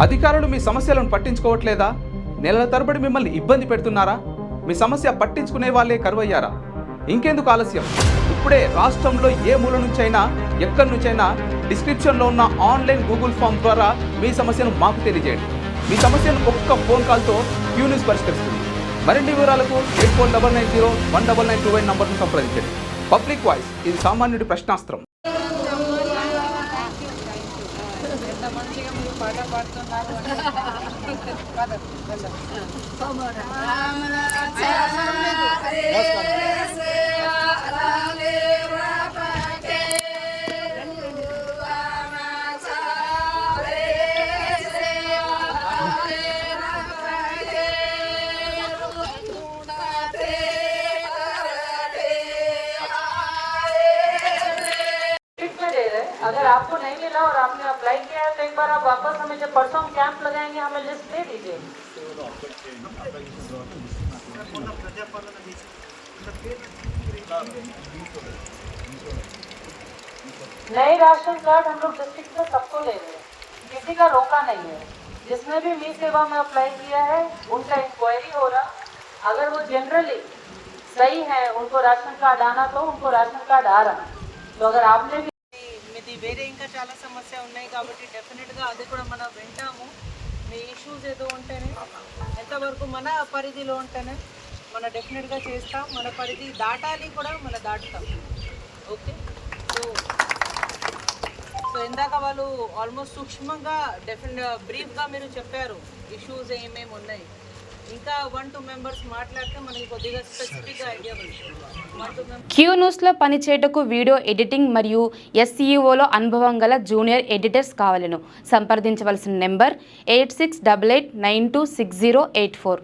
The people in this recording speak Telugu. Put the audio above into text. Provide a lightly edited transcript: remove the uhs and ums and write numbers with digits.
అధికారులు మీ సమస్యలను పట్టించుకోవట్లేదా? నెలల తరబడి మిమ్మల్ని ఇబ్బంది పెడుతున్నారా? మీ సమస్య పట్టించుకునే వాళ్ళే కరువయ్యారా? ఇంకెందుకు ఆలస్యం? ఇప్పుడే రాష్ట్రంలో ఏ మూల నుంచైనా ఎక్కడి నుంచైనా డిస్క్రిప్షన్లో ఉన్న ఆన్లైన్ గూగుల్ ఫామ్ ద్వారా మీ సమస్యను మాకు తెలియజేయండి. మీ సమస్యను ఒక్క ఫోన్ కాల్తో క్యూ న్యూస్ పరిష్కరిస్తుంది. మరిన్ని వివరాలకు 8490199929 నంబర్ను సంప్రదించండి. పబ్లిక్ వాయిస్, ఇది సామాన్యుడి ప్రశ్నాస్త్రం. अगर आपको नहीं मिला और आपने अप्लाई किया है तो एक बार आप वापस हमें जब परसों हम कैंप लगाएंगे हमें लिस्ट दे दीजिए। नए राशन कार्ड हम लोग डिस्ट्रिक्ट में सबको ले रहे हैं, किसी का रोका नहीं है। जिसने भी मी सेवा में अप्लाई किया है उनका इंक्वायरी हो रहा, अगर वो जनरली सही है उनको राशन कार्ड आना तो उनको राशन कार्ड आ रहा। तो अगर आपने भी వేరే ఇంకా చాలా సమస్య ఉన్నాయి కాబట్టి డెఫినెట్గా అది కూడా మనం వింటాము. మీ ఇష్యూస్ ఏదో ఉంటేనే ఎంతవరకు మన పరిధిలో ఉంటేనే మనం డెఫినెట్గా చేస్తాం. మన పరిధి దాటాలి కూడా మనం దాటుతాం. ఓకే, సో ఇందాక వాళ్ళు ఆల్మోస్ట్ సూక్ష్మంగా బ్రీఫ్గా మీరు చెప్పారు ఇష్యూస్ ఏమేమి ఉన్నాయి. ఇంకా 1-2 మెంబర్స్ మాట్లాడితే మనకి కొద్దిగా స్పెసిఫిక్గా ఐడియా వస్తుంది. క్యూ న్యూస్లో పనిచేయటకు వీడియో ఎడిటింగ్ మరియు SEOలో అనుభవం గల జూనియర్ ఎడిటర్స్ కావాలను సంప్రదించవలసిన నెంబర్ 8688926084.